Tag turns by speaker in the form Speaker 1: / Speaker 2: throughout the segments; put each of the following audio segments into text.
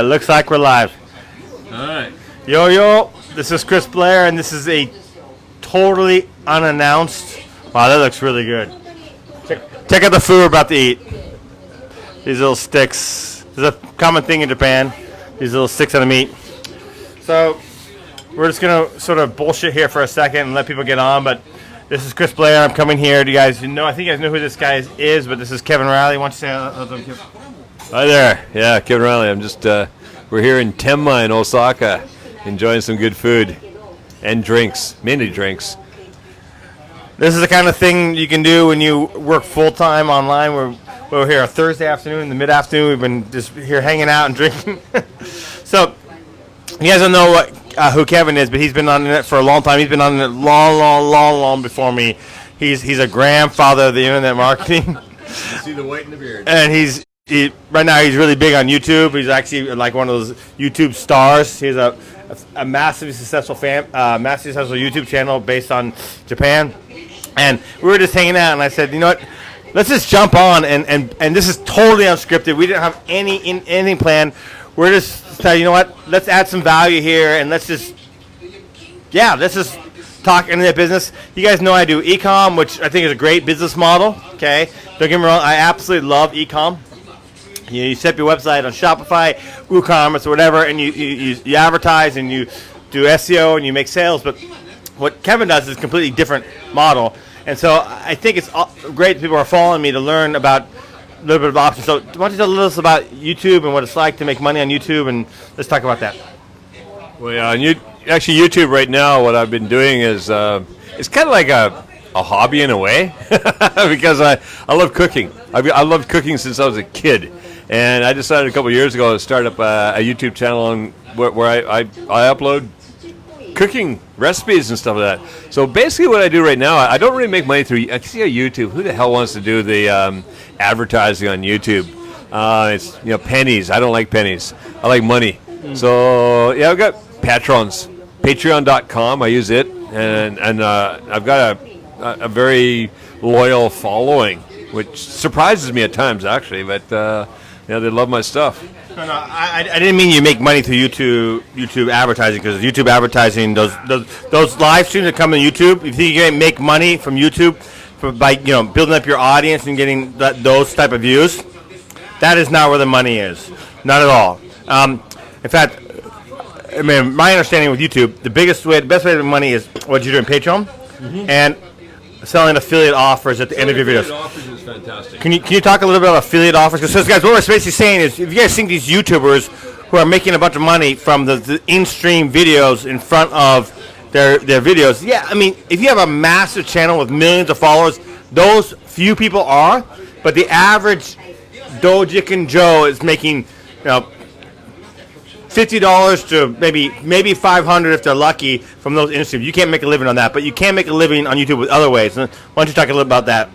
Speaker 1: Looks like we're live.
Speaker 2: All right.
Speaker 1: Yo, this is Chris Blair, and this is a totally unannounced. Wow, that looks really good. Check out the food we're about to eat. These little sticks. This is a common thing in Japan. These little sticks of the meat. So we're just gonna sort of bullshit here for a second and let people get on. But this is Chris Blair. I'm coming here. Do you guys know? I think you guys know who this guy is, but this is Kevin Riley. Why don't you say hello, Kevin?
Speaker 2: Hi there. Yeah, Kevin Riley. I'm just, we're here in Tenma in Osaka, enjoying some good food and drinks, mainly drinks.
Speaker 1: This is the kind of thing you can do when you work full-time online. We're here Thursday afternoon, in the mid-afternoon. We've been just here hanging out and drinking. So, you guys don't know who Kevin is, but he's been on it for a long time. He's been on it long before me. He's a grandfather of the internet marketing.
Speaker 2: You see the white in the beard.
Speaker 1: And right now he's really big on YouTube. He's actually like one of those YouTube stars. He's a massively successful YouTube channel based on Japan. And we were just hanging out, and I said, you know what? Let's just jump on, and this is totally unscripted. We didn't have anything planned. We're just saying, you know what? Let's add some value here, and let's just talk internet business. You guys know I do Ecom, which I think is a great business model. Okay, don't get me wrong. I absolutely love Ecom. You set up your website on Shopify, WooCommerce, or whatever, and you advertise and you do SEO and you make sales. But what Kevin does is a completely different model. And so I think it's great that people are following me to learn about a little bit of options. So why don't you tell us about YouTube and what it's like to make money on YouTube, and let's talk about that.
Speaker 2: Well, yeah, actually YouTube right now, what I've been doing is it's kind of like a hobby in a way because I love cooking. I loved cooking since I was a kid. And I decided a couple of years ago to start up a YouTube channel where I upload cooking recipes and stuff like that. So basically what I do right now, I don't really make money through YouTube. Who the hell wants to do the advertising on YouTube? It's pennies. I don't like pennies. I like money. So yeah, I've got patrons. Patreon.com. I use it, and I've got a very loyal following, which surprises me at times actually. But they love my stuff.
Speaker 1: No, I didn't mean you make money through YouTube advertising, because YouTube advertising, those live streams that come on YouTube, you think you can make money from YouTube by building up your audience and getting those type of views? That is not where the money is, not at all. In fact, I mean, my understanding with YouTube, the best way to make money is what you do in Patreon, and selling affiliate offers at the end of your videos.
Speaker 2: Affiliate offers is fantastic.
Speaker 1: Can you talk a little bit about affiliate offers? Because guys, what we're basically saying is, if you guys think these YouTubers who are making a bunch of money from the in-stream videos in front of their videos, yeah, I mean, if you have a massive channel with millions of followers, those few people are, but the average Dojikin Joe is making, $50 to maybe $500 if they're lucky from those in-streams. You can't make a living on that, but you can make a living on YouTube with other ways. Why don't you talk a little about that?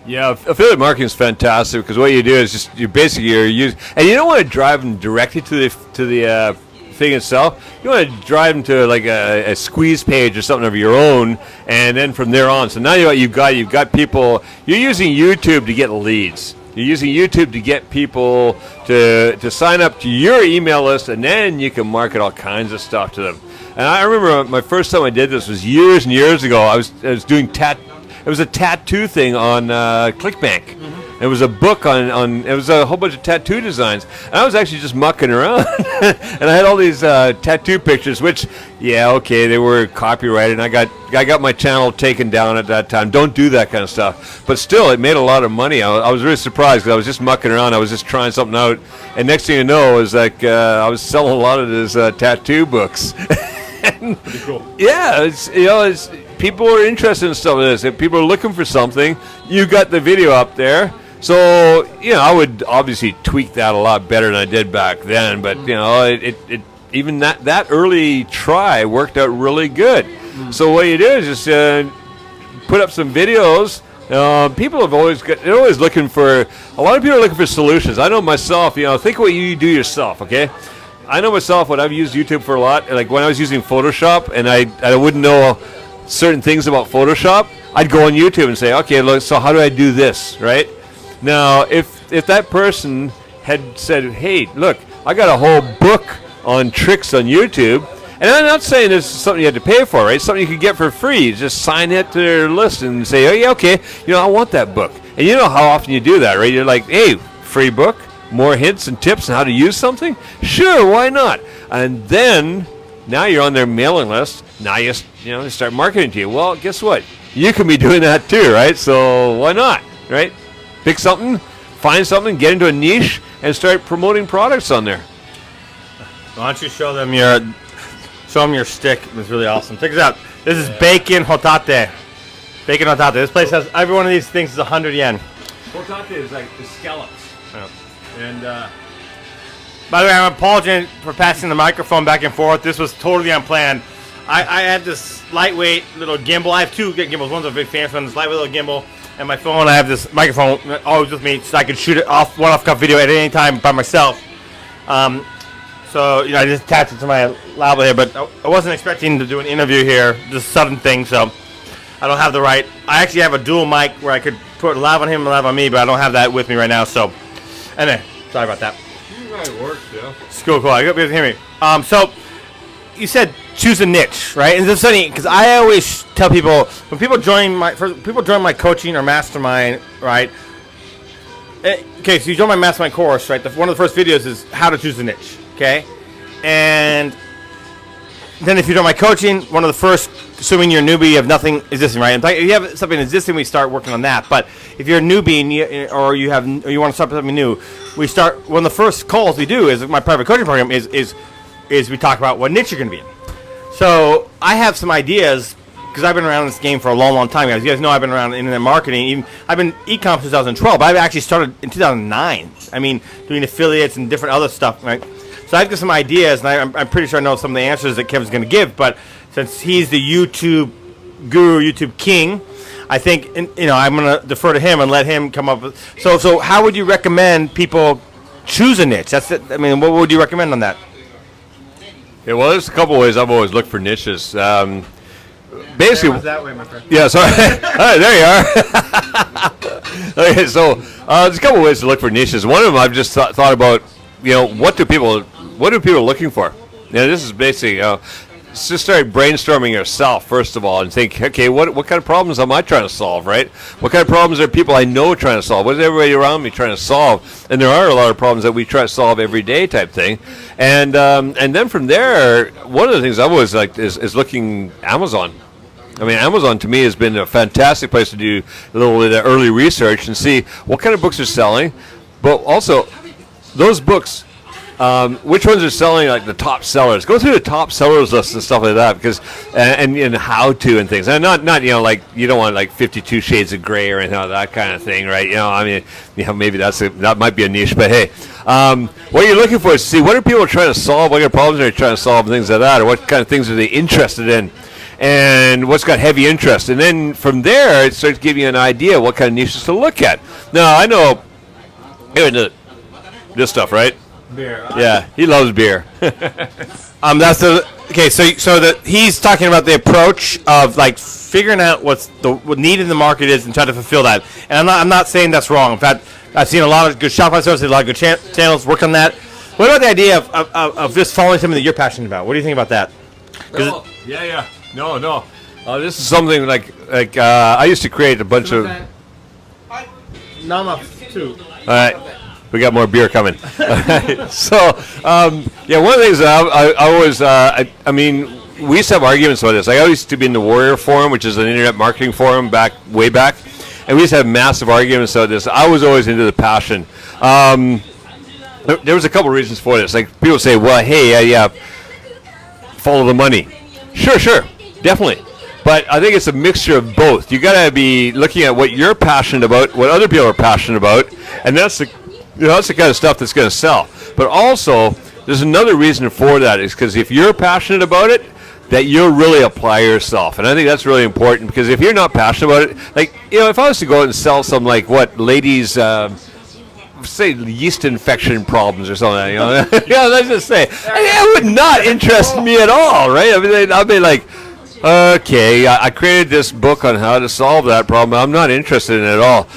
Speaker 2: Yeah, affiliate marketing is fantastic because what you do is just you're using, and you don't want to drive them directly to the thing itself. You want to drive them to like a squeeze page or something of your own, and then from there on. So now you've got people. You're using YouTube to get leads. You're using YouTube to get people to sign up to your email list, and then you can market all kinds of stuff to them. And I remember my first time I did this was years and years ago. I was doing it was a tattoo thing on ClickBank. It was a book on it was a whole bunch of tattoo designs. And I was actually just mucking around. And I had all these tattoo pictures, which, they were copyrighted. And I got my channel taken down at that time. Don't do that kind of stuff. But still, it made a lot of money. I was really surprised because I was just mucking around. I was just trying something out. And next thing you know, it was like I was selling a lot of these tattoo books.
Speaker 1: Pretty cool.
Speaker 2: Yeah, it's people are interested in stuff like this. If people are looking for something, you got the video up there. So, I would obviously tweak that a lot better than I did back then. But, it even that early try worked out really good. So what you do is just put up some videos. People they're always looking for, a lot of people are looking for solutions. I know myself, think what you do yourself, okay? I know myself, what I've used YouTube for a lot, like when I was using Photoshop and I wouldn't know certain things about Photoshop, I'd go on YouTube and say, okay, look, so how do I do this, right? Now, if that person had said, hey, look, I got a whole book on tricks on YouTube, and I'm not saying this is something you had to pay for, right? Something you could get for free. You just sign it to their list and say, oh, yeah, okay, I want that book. And you know how often you do that, right? You're like, hey, free book, more hints and tips on how to use something? Sure, why not? And then, now you're on their mailing list. Now you start marketing to you. Well, guess what? You can be doing that too, right? So why not, right? Pick something, find something, get into a niche, and start promoting products on there.
Speaker 1: Why don't you show them your stick? It's really awesome. Check this out. This is bacon hotate. Bacon hotate. This place has every one of these things is 100 yen.
Speaker 2: Hotate is like the scallops.
Speaker 1: Yeah.
Speaker 2: And
Speaker 1: by the way, I'm apologizing for passing the microphone back and forth. This was totally unplanned. I had this lightweight little gimbal. I have two gimbals. One's a big fancy one. This lightweight little gimbal, and my phone. I have this microphone always with me, so I can shoot it one-off video at any time by myself. So I just attached it to my laptop here, but I wasn't expecting to do an interview here. Just a sudden thing, so I don't have the right. I actually have a dual mic where I could put live on him and live on me, but I don't have that with me right now. So, anyway, sorry about that.
Speaker 2: it works, yeah.
Speaker 1: It's cool. I hope you can hear me. So you said choose a niche, right? And it's funny because I always tell people when people join my coaching or mastermind, right? Okay, so you join my mastermind course, right? One of the first videos is how to choose a niche, okay? And then if you join my coaching, one of the first, assuming you're a newbie, you have nothing existing, right? If you have something existing, we start working on that. But if you're a newbie and or you want to start something new, we start. One of the first calls we do is my private coaching program is we talk about what niche you're going to be in. So I have some ideas because I've been around this game for a long, long time, guys. You guys know I've been around internet marketing. I've been Ecom since 2012, but I've actually started in 2009. I mean, doing affiliates and different other stuff, right? So I've got some ideas, and I'm pretty sure I know some of the answers that Kevin's going to give. But since he's the YouTube guru, YouTube king, I think I'm going to defer to him and let him come up with. So how would you recommend people choose a niche? That's it. I mean, what would you recommend on that?
Speaker 2: Yeah, well, there's a couple ways I've always looked for niches. Basically,
Speaker 1: that way, my friend.
Speaker 2: Yeah, sorry. All right, there you are. Okay, so there's a couple ways to look for niches. One of them I've just thought about. What are people looking for? This is basically just start brainstorming yourself first of all and think, okay, what kind of problems am I trying to solve, right? What kind of problems are people I know trying to solve? What is everybody around me trying to solve? And there are a lot of problems that we try to solve every day type thing. And then from there, one of the things I've always liked is looking Amazon. I mean, Amazon to me has been a fantastic place to do a little bit of early research and see what kind of books are selling, but also those books, which ones are selling like the top sellers. Go through the top sellers list and stuff like that, because and how to and things. And not like you don't want like 52 Shades of Grey or anything like that kind of thing, right? I mean, maybe that might be a niche, but hey, what you're looking for is to see what are people trying to solve, what kind of problems are they trying to solve, and things like that, or what kind of things are they interested in. And what's got heavy interest. And then from there, it starts giving you an idea what kind of niches to look at. Now, I know you're into this stuff, right?
Speaker 1: Beer.
Speaker 2: Yeah, he loves beer.
Speaker 1: That's the okay. So that he's talking about the approach of like figuring out what need in the market is and try to fulfill that. And I'm not saying that's wrong. In fact, I've seen a lot of good Shopify services, a lot of good channels work on that. What about the idea of just following something that you're passionate about? What do you think about that?
Speaker 2: Yeah. No. This is something like I used to create a bunch of.
Speaker 1: Nama too.
Speaker 2: All right, we got more beer coming. So one of the things that I always I mean, we used to have arguments about this. Like I used to be in the Warrior Forum, which is an internet marketing forum way back, and we used to have massive arguments about this. I was always into the passion. There was a couple reasons for this. Like people say, well, hey, follow the money. Sure, definitely. But I think it's a mixture of both. You got to be looking at what you're passionate about, what other people are passionate about, and that's the kind of stuff that's going to sell. But also, there's another reason for that is because if you're passionate about it, that you'll really apply yourself. And I think that's really important because if you're not passionate about it, like if I was to go out and sell some ladies. Say yeast infection problems or something, let's just say it would not interest me at all, right? I mean, I'd be like, okay, I created this book on how to solve that problem. I'm not interested in it at all.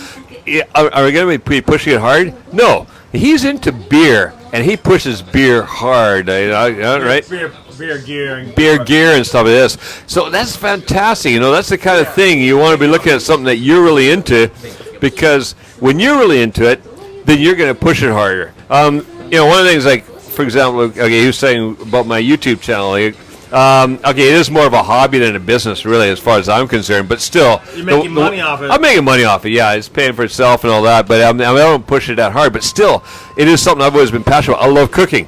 Speaker 2: are we going to be pushing it hard? No. He's into beer, and he pushes beer hard, right?
Speaker 1: Beer gear.
Speaker 2: Beer gear and stuff like this. So that's fantastic. That's the kind of thing you want to be looking at, something that you're really into, because when you're really into it, then you're going to push it harder. One of the things, like, for example, okay, he was saying about my YouTube channel. Okay, it is more of a hobby than a business, really, as far as I'm concerned. But still,
Speaker 1: you're making money off it.
Speaker 2: I'm making money off it. Yeah, it's paying for itself and all that. But I don't push it that hard. But still, it is something I've always been passionate about. I love cooking,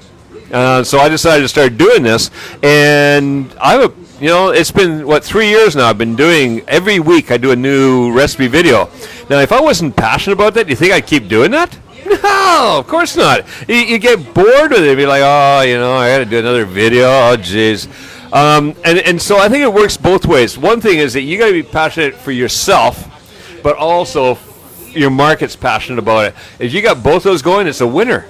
Speaker 2: so I decided to start doing this. And it's been 3 years now. I've been doing every week. I do a new recipe video. Now, if I wasn't passionate about that, do you think I'd keep doing that? No, of course not. You get bored with it. You'd be like, I got to do another video. Oh, jeez. And so I think it works both ways. One thing is that you got to be passionate for yourself, but also your market's passionate about it. If you got both those going, it's a winner.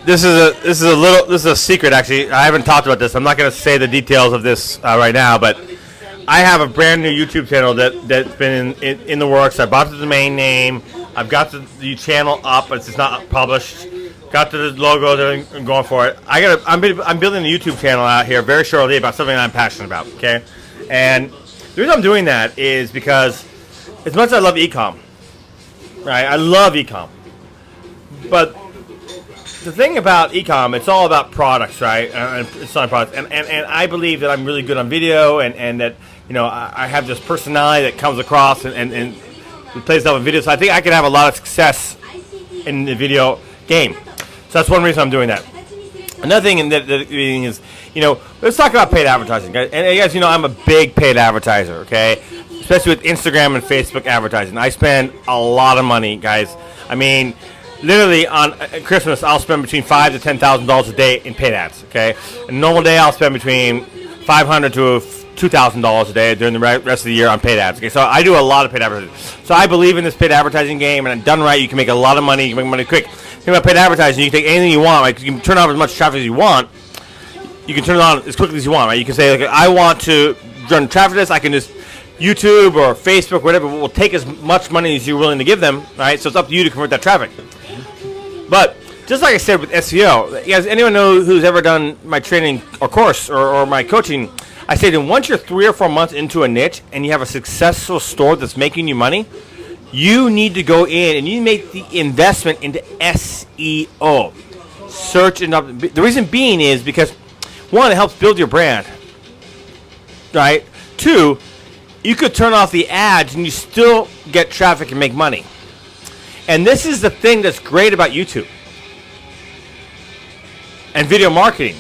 Speaker 1: This is a secret, actually. I haven't talked about this. I'm not going to say the details of this right now, but I have a brand new YouTube channel that's been in the works. I bought the domain name. I've got the channel up, but it's not published. Got the logo there and going for it. I'm building a YouTube channel out here very shortly about something that I'm passionate about. Okay, and the reason I'm doing that is because as much as I love Ecom, right? I love Ecom, but the thing about Ecom, it's all about products, right? And it's not products, and I believe that I'm really good on video, and that I have this personality that comes across and plays stuff in video. So I think I can have a lot of success in the video game. So that's one reason I'm doing that. Another thing is, let's talk about paid advertising, guys. And you guys, I'm a big paid advertiser, okay? Especially with Instagram and Facebook advertising. I spend a lot of money, guys. I mean, literally on Christmas, I'll spend between $5,000 to $10,000 a day in paid ads, okay? A normal day, I'll spend between $500 to $2,000 a day during the rest of the year on paid ads. Okay, so I do a lot of paid advertising. So I believe in this paid advertising game, and done right, you can make a lot of money. You can make money quick. Think about paid advertising. You can take anything you want. Like you can turn off as much traffic as you want. You can turn it on as quickly as you want. Right? You can say, like, I want to run traffic this. I can just YouTube or Facebook, whatever, will take as much money as you're willing to give them. Right? So it's up to you to convert that traffic. But just like I said with SEO, you guys, anyone know who's ever done my training or course or my coaching? I say that once you're 3 or 4 months into a niche and you have a successful store that's making you money, you need to go in and you make the investment into SEO. Search and up. The reason being is because, one, it helps build your brand. Right? 2, you could turn off the ads and you still get traffic and make money. And this is the thing that's great about YouTube and video marketing.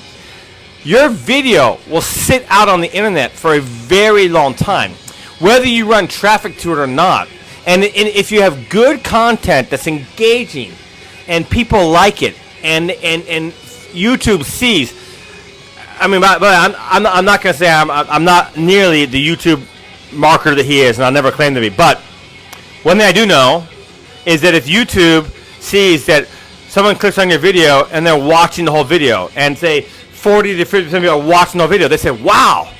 Speaker 1: Your video will sit out on the internet for a very long time, whether you run traffic to it or not. And if you have good content that's engaging and people like it, and YouTube sees, I mean, but I'm not going to say I'm not nearly the YouTube marketer that he is, and I'll never claim to be. But one thing I do know is that if YouTube sees that someone clicks on your video and they're watching the whole video, and say 40 to 50% of people are watching the whole video, they say, wow,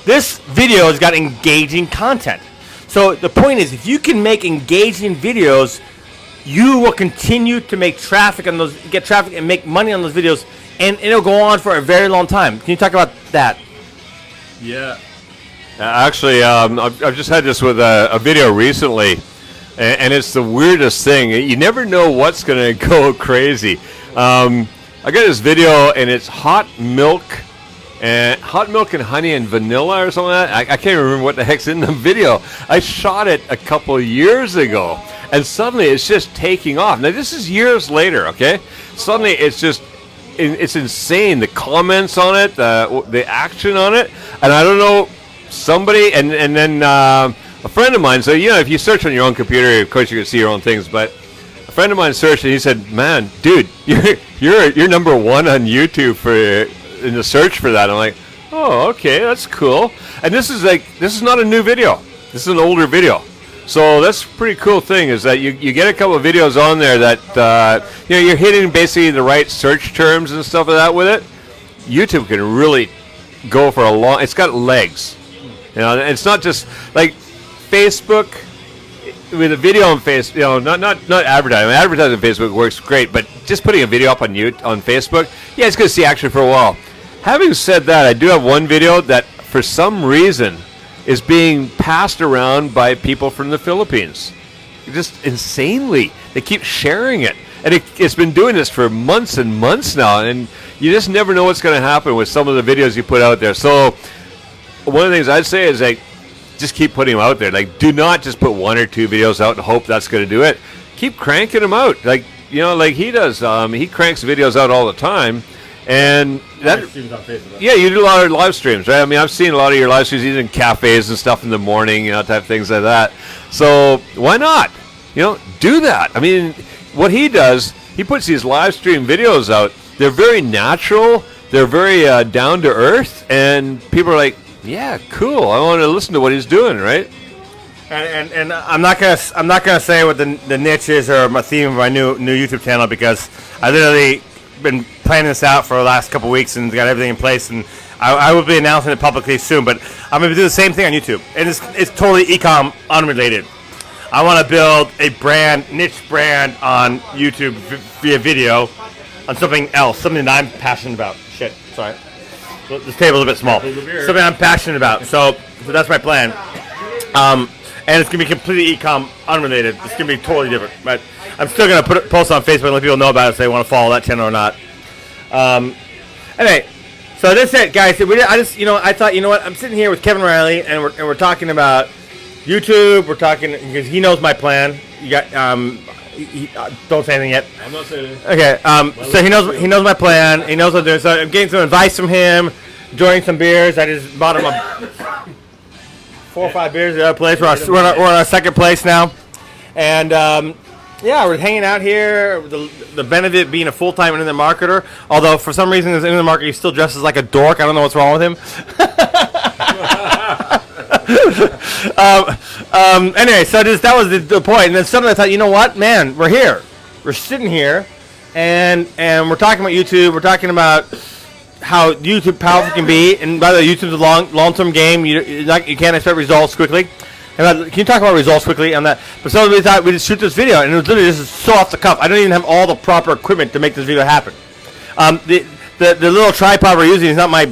Speaker 1: this video has got engaging content. So the point is, if you can make engaging videos, you will continue to make traffic on those, get traffic and make money on those videos, and it'll go on for a very long time. Can you talk about that?
Speaker 2: Yeah. Actually, I've just had this with a video recently, and it's the weirdest thing. You never know what's going to go crazy. I got this video, and it's hot milk and honey and vanilla or something like that. I can't remember what the heck's in the video. I shot it a couple of years ago, and suddenly it's just taking off. Now, this is years later, okay? Suddenly it's just, it's insane. The comments on it, the action on it, and I don't know, somebody, and then a friend of mine, so, if you search on your own computer, of course you can see your own things, but a friend of mine searched, and he said, man, dude, you're number one on YouTube in the search for that. I'm like, oh, okay, that's cool. And this is not a new video. This is an older video. So that's a pretty cool thing, is that you get a couple of videos on there that, you're hitting basically the right search terms and stuff like that with it. YouTube can really go for a long, it's got legs. It's not just like Facebook. with a video on Facebook, not advertising. Advertising on Facebook works great, but just putting a video up on Facebook, yeah, it's going to see action for a while. Having said that, I do have one video that, for some reason, is being passed around by people from the Philippines. Just insanely. They keep sharing it. And it's been doing this for months and months now, and you just never know what's going to happen with some of the videos you put out there. So one of the things I'd say is, like, just keep putting them out there. Like, do not just put 1 or 2 videos out and hope that's going to do it. Keep cranking them out. Like he does. He cranks videos out all the time. And that, yeah, you do a lot of live streams, right? I mean, I've seen a lot of your live streams, even in cafes and stuff in the morning, type things like that. So why not? Do that. I mean, what he does, he puts these live stream videos out. They're very natural. They're very down to earth, and people are like, yeah, cool. I want to listen to what he's doing, right?
Speaker 1: And I'm not gonna say what the niche is or my theme of my new YouTube channel, because I literally been planning this out for the last couple weeks and got everything in place, and I will be announcing it publicly soon. But I'm gonna do the same thing on YouTube, and it's totally ecom unrelated. I want to build a niche brand on YouTube via video on something else, something that I'm passionate about. Shit, sorry. This table's a bit small. Something I'm passionate about. So that's my plan. And it's going to be completely ecom unrelated. It's going to be totally different. But I'm still going to post on Facebook and let people know about it if they want to follow that channel or not. Anyway, so that's it, guys. I thought, what? I'm sitting here with Kevin Riley, and we're talking about YouTube. We're talking, because he knows my plan. You got, don't say anything yet.
Speaker 2: I'm not saying anything.
Speaker 1: Okay. So he knows my plan. He knows what I'm doing. So I'm getting some advice from him. Enjoying some beers. I just bought him 4 or 5 beers at the other place. We're on our second place now, and we're hanging out here. The benefit being a full-time internet marketer. Although for some reason, as an internet marketer, he still dresses like a dork. I don't know what's wrong with him. Anyway, so that was the point, and then suddenly I thought, you know what, man, we're here, we're sitting here, and we're talking about YouTube. We're talking about how YouTube powerful can be, and by the way, YouTube's a long-term game. You can't expect results quickly. And can you talk about results quickly on that? But so we thought we'd just shoot this video, and it was literally just so off the cuff. I don't even have all the proper equipment to make this video happen. The little tripod we're using is not my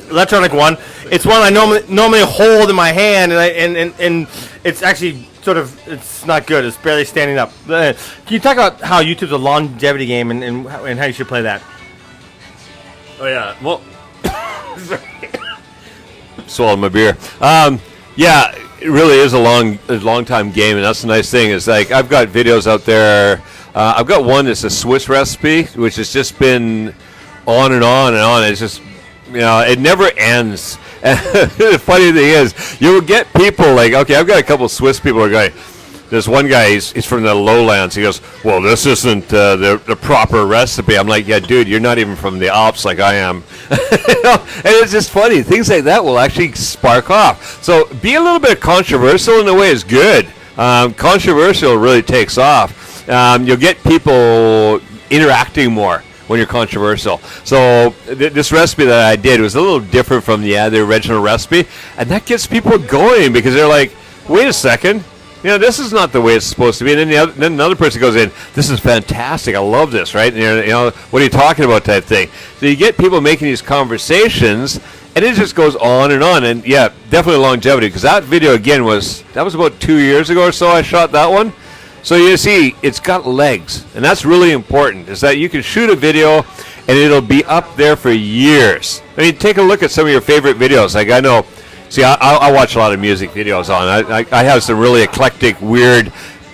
Speaker 1: electronic one. It's one I normally hold in my hand, and it's actually it's not good. It's barely standing up. Can you talk about how YouTube's a longevity game and how you should play that?
Speaker 2: Oh yeah, well, swallowed my beer. Yeah, it really is a long time game, and that's the nice thing. Is like I've got videos out there. I've got one that's a Swiss recipe, which has just been on and on and on. It's just it never ends. And the funny thing is, you will get people like, okay, I've got a couple of Swiss people who are going. There's one guy, he's from the lowlands. He goes, well, this isn't the proper recipe. I'm like, yeah, dude, you're not even from the Alps like I am. And it's just funny. Things like that will actually spark off. So be a little bit controversial in a way is good. Controversial really takes off. You'll get people interacting more when you're controversial. So this recipe that I did was a little different from the original recipe. And that gets people going because they're like, wait a second. This is not the way it's supposed to be. And then another person goes in, this is fantastic. I love this, right? And what are you talking about type thing? So you get people making these conversations, and it just goes on. And yeah, definitely longevity, because that video, again, was about 2 years ago or so I shot that one. So you see, it's got legs, and that's really important, is that you can shoot a video, and it'll be up there for years. I mean, take a look at some of your favorite videos. Like I know... See, I watch a lot of music videos I have some really eclectic, weird,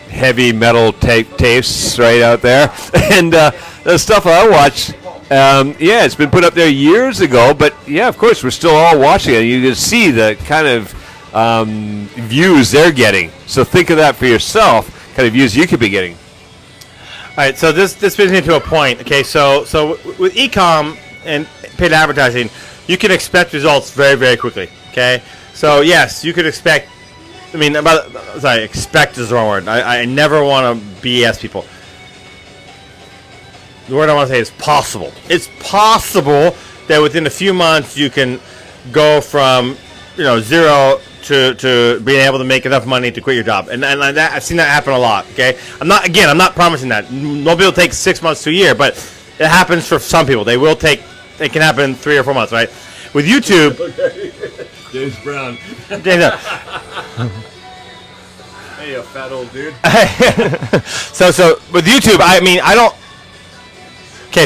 Speaker 2: heavy metal tastes right out there. And the stuff I watch, it's been put up there years ago. But, yeah, of course, we're still all watching it. You can see the kind of views they're getting. So think of that for yourself, kind of views you could be getting.
Speaker 1: All right, so this brings me to a point. Okay, so with ecom and paid advertising, you can expect results very, very quickly. Okay, so yes, you could expect. Expect is the wrong word. I never want to BS people. The word I want to say is possible. It's possible that within a few months you can go from 0 to being able to make enough money to quit your job, and that, I've seen that happen a lot. Okay, I'm not promising that. Nobody will take 6 months to a year, but it happens for some people. It can happen in 3 or 4 months, right? With YouTube,
Speaker 2: James Brown. Hey, you fat old dude.
Speaker 1: so with YouTube, I mean, I don't. Okay,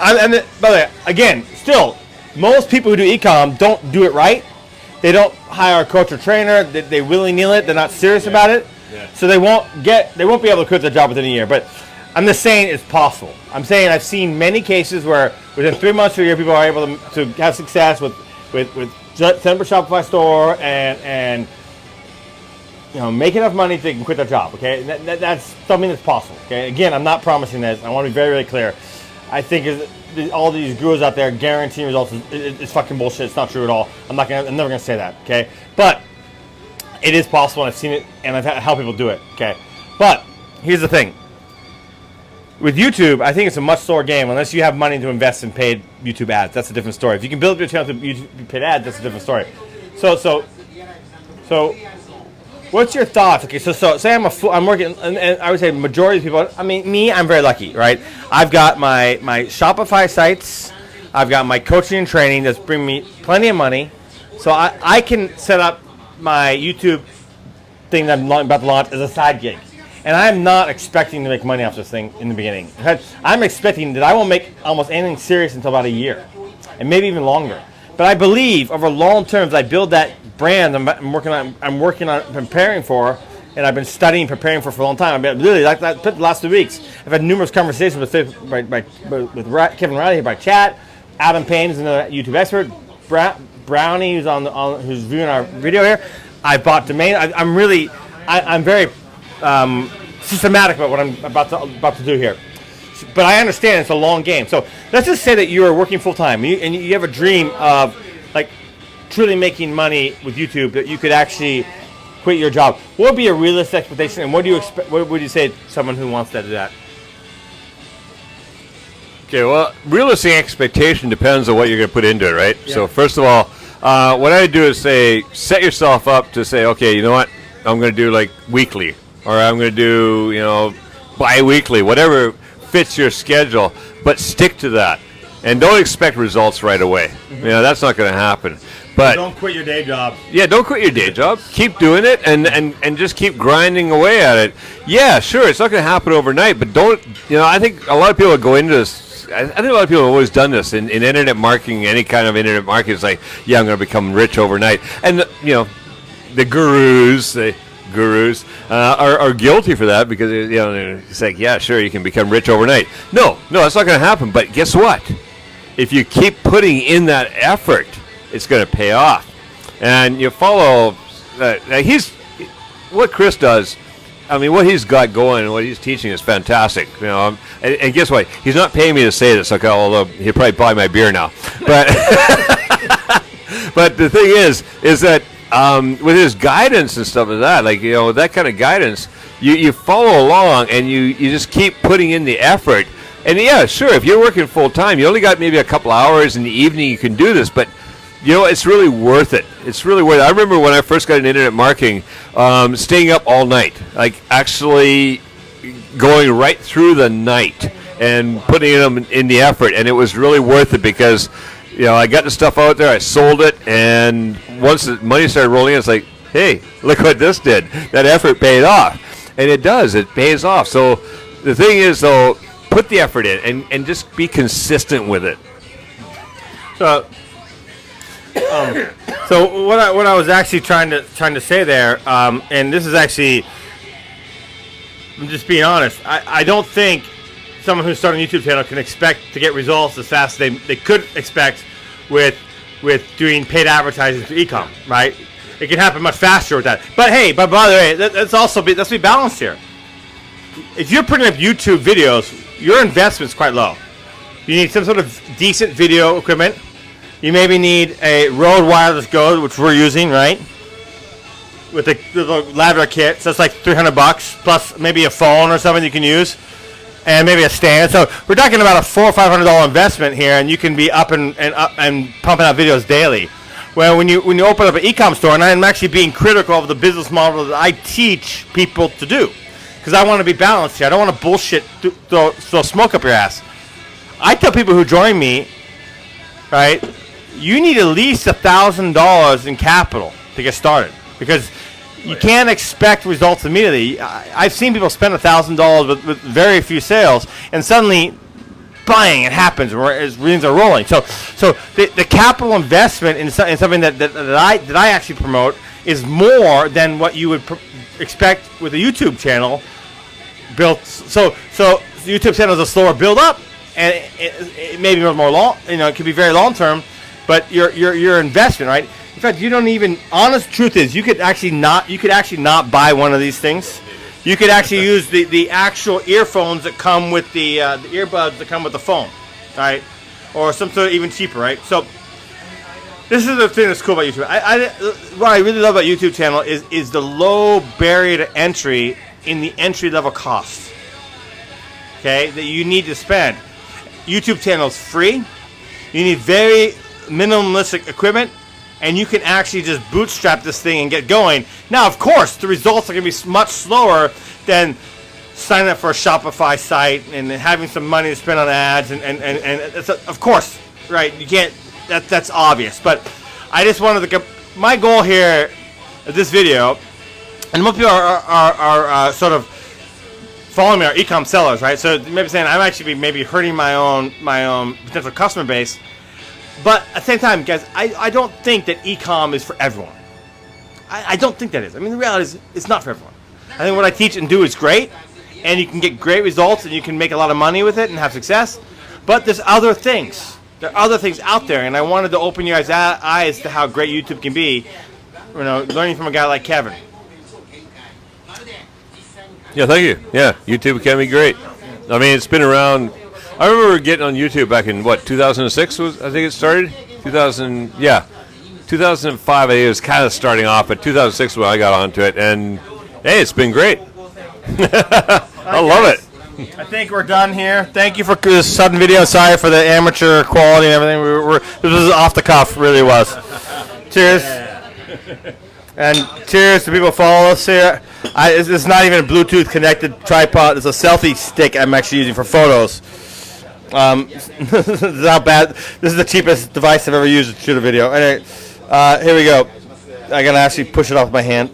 Speaker 1: and by the way, again, still, most people who do ecom don't do it right. They don't hire a coach or trainer. They willy-nilly it. They're not serious about it.
Speaker 2: Yeah.
Speaker 1: So they won't be able to quit their job within a year. But I'm just saying it's possible. I'm saying I've seen many cases where within 3 months to a year, people are able to have success with setting up a Shopify store and make enough money so they can quit their job. Okay, that's something that's possible. Okay, again, I'm not promising this. I want to be very, very clear. I think all these gurus out there guaranteeing results is fucking bullshit. It's not true at all. I'm never gonna say that. Okay, but it is possible. And I've seen it, and I've helped people do it. Okay, but here's the thing. With YouTube, I think it's a much slower game unless you have money to invest in paid YouTube ads. That's a different story. If you can build your channel to YouTube paid ads, that's a different story. So, what's your thoughts? Okay, so say I'm working, and I would say majority of people. I mean, me, I'm very lucky, right? I've got my Shopify sites. I've got my coaching and training that's bringing me plenty of money, so I can set up my YouTube thing that I'm about to launch as a side gig. And I'm not expecting to make money off this thing in the beginning. I'm expecting that I won't make almost anything serious until about a year, and maybe even longer. But I believe over long terms, I build that brand I'm working on preparing for, and I've been studying, preparing for a long time. I've been really like that. The last 2 weeks, I've had numerous conversations with Kevin Riley here by chat. Adam Payne is another YouTube expert. Brownie, who's viewing our video here. I bought domain. I'm very systematic about what I'm about to do here. But I understand it's a long game. So let's just say that you are working full time and you have a dream of like truly making money with YouTube, that you could actually quit your job. What would be a realistic expectation, and what do you expect? What would you say to someone who wants to do that?
Speaker 2: Okay, well, realistic expectation depends on what you're going to put into it, right? Yeah. So first of all, what I do is set yourself up to say, okay, you know what, I'm going to do like weekly, or I'm going to do bi-weekly, whatever fits your schedule, but stick to that, and don't expect results right away. Mm-hmm. That's not going to happen. But
Speaker 1: don't quit your day job.
Speaker 2: Yeah, don't quit your day job. Keep doing it, and just keep grinding away at it. Yeah, sure, it's not going to happen overnight, but don't. I think a lot of people go into this. I think a lot of people have always done this in internet marketing, any kind of internet marketing. It's like, yeah, I'm going to become rich overnight, and the gurus. Are guilty for that because it's like, yeah, sure, you can become rich overnight. No, that's not going to happen. But guess what? If you keep putting in that effort, it's going to pay off. And you follow. What Chris does. I mean, what he's got going and what he's teaching is fantastic. And guess what? He's not paying me to say this. Okay, although he'll probably buy my beer now. But but the thing is that. With his guidance and stuff like that, that kind of guidance, you follow along and you just keep putting in the effort. And yeah, sure, if you're working full time, you only got maybe a couple hours in the evening you can do this, but it's really worth it. It's really worth it. I remember when I first got into internet marketing, staying up all night, like actually going right through the night and putting in the effort, and it was really worth it because I got the stuff out there, I sold it, and once the money started rolling in, it's like, hey, look what this did. That effort paid off. And it does. It pays off. So the thing is, though, put the effort in and just be consistent with it.
Speaker 1: So what I was actually trying to say there, and this is actually, I'm just being honest, I don't think someone who's starting a YouTube channel can expect to get results as fast as they could expect with doing paid advertising through ecom, right? It can happen much faster with that. But hey, by the way, let's be balanced here. If you're putting up YouTube videos, your investment's quite low. You need some sort of decent video equipment. You maybe need a Rode Wireless Go, which we're using, right? With the ladder kit, so it's like $300 plus maybe a phone or something you can use. And maybe a stand. So we're talking about a $400 or $500 investment here, and you can be up and pumping out videos daily. Well, when you open up an ecom store, and I'm actually being critical of the business model that I teach people to do, because I want to be balanced here. I don't want to bullshit throw smoke up your ass. I tell people who join me, right, you need at least $1,000 in capital to get started, because you can't expect results immediately. I've seen people spend $1,000 with very few sales, and suddenly buying it happens as readings are rolling. So the capital investment in something that I actually promote is more than what you would expect with a YouTube channel built. So the YouTube channel is a slower build up, and it may be more long. It could be very long term, but your investment, right? In fact, you don't even. Honest truth is, you could actually not buy one of these things. You could actually use the actual earphones that come with the earbuds that come with the phone, right? Or some sort of even cheaper, right? So this is the thing that's cool about YouTube. What I really love about YouTube channel is the low barrier to entry in the entry level cost. Okay, that you need to spend. YouTube channel is free. You need very minimalistic equipment, and you can actually just bootstrap this thing and get going. Now, of course, the results are going to be much slower than signing up for a Shopify site and having some money to spend on ads. And it's of course, right, you can't, that's obvious. But I just wanted to, my goal here of this video, and most people are sort of following me, are ecom sellers, right? So you may be saying, I'm actually maybe hurting my own potential customer base. But at the same time, guys, I don't think that ecom is for everyone. I don't think that is. I mean, the reality is it's not for everyone. I think what I teach and do is great, and you can get great results, and you can make a lot of money with it and have success. But there's other things. There are other things out there, and I wanted to open your guys' eyes to how great YouTube can be. Learning from a guy like Kevin.
Speaker 2: Yeah, thank you. Yeah, YouTube can be great. I mean, it's been around. I remember getting on YouTube back in, 2006 I think it started? 2005 I think it was kind of starting off, but 2006 when I got onto it, and hey, it's been great. I love it.
Speaker 1: I think we're done here. Thank you for this sudden video. Sorry for the amateur quality and everything. This was off the cuff, really was. Cheers. And cheers to people who follow us here. It's not even a Bluetooth connected tripod. It's a selfie stick I'm actually using for photos. This is how bad. This is the cheapest device I've ever used to shoot a video. Anyway, here we go. I gotta actually push it off my hand.